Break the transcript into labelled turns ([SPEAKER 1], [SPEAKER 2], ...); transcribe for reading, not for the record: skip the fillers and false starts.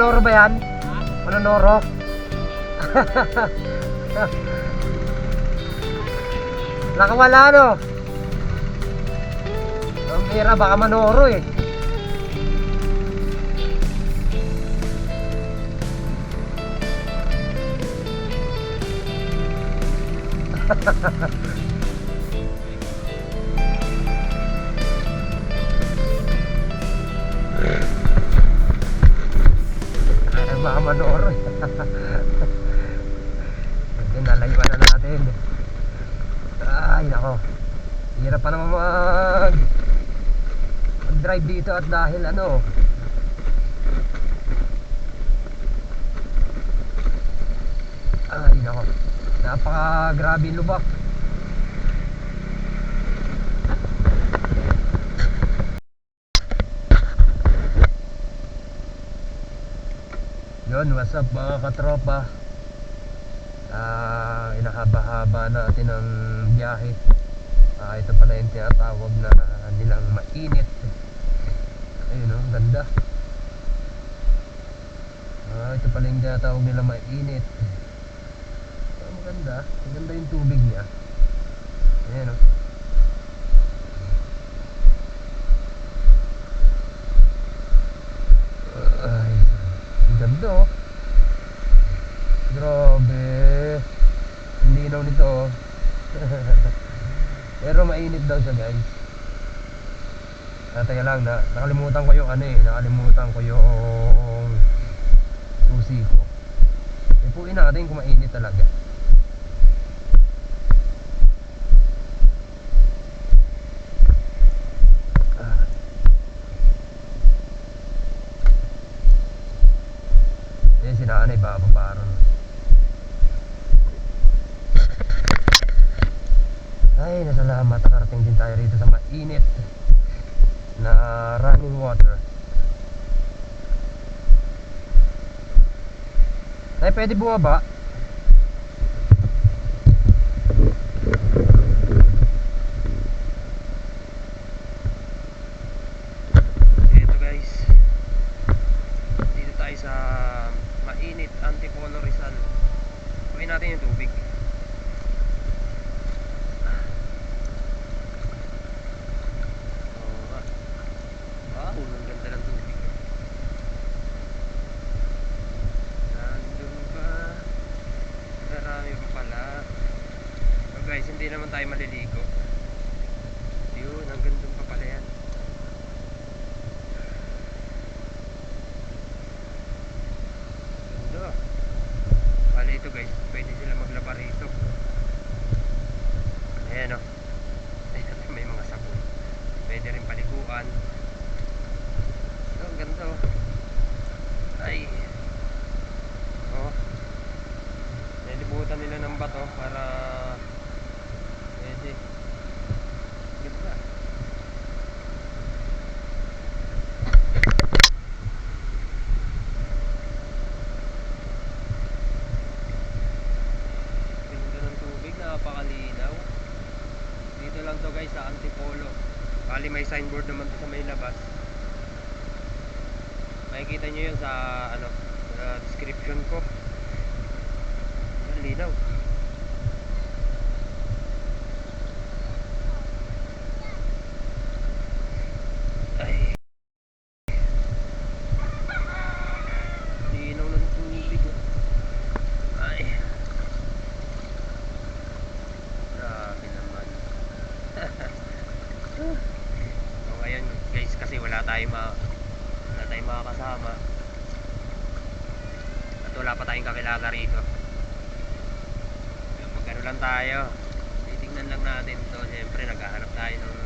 [SPEAKER 1] Manonoro ba yan? Manonoro? Nakawala no? Ang bira, baka manoro eh. Baka manoro eh. Nalayuan na natin. Ay nako, hirap pa naman mag-drive dito at dahil ano, ay nako, napaka-grabe yung lubak. Yun, what's up mga katropa. Inahaba-haba natin ang biyahe. Ito pala yung tinatawag na nilang mainit. Ayun o, ganda. Ito pala yung tinatawag nilang mainit. Maganda, maganda yung tubig niya. Ayan o. Ay, ang ganda o. Grabe, ang linaw nito oh. Pero mainit daw siya guys. Teka lang, nakalimutan ko yung ano eh. Nakalimutan ko yung susi ko. Ipuin natin kung mainit talaga. Ayan si nanay, bababaron. Ay, nasalamat, nakarating din tayo rito sa mainit na running water. Ay, pwede bumaba. Ito guys, dito tayo sa mainit Antipolo Rizal. Kunin natin yung tubig. Ang ganda ng tubig. Nandun ba? Marami pa pala. So guys, hindi naman tayo maliligo. Yun, ang ganda pa pala yan. Ganda. Pala ito guys, pwede sila maglaba rito. Ayan o. May mga sabon. Pwede rin paliguan. Ang ganda oh. Ay. Oh. Nilibutan nila ng bato para pwede. Ganda. Ganda ng tubig, napakalinaw. Dito lang to guys sa Antipolo. Bali may signboard naman to sa may labas. Makikita nyo yun sa ano, sa description ko. Ang linaw. Ay, linaw ng tubig oh. Ay, grabe naman. So ngayon guys, kasi wala tayong makakasama at wala pa tayong kakilala rito. Magkano lang tayo, titignan lang natin to. Siyempre naghahanap tayo ng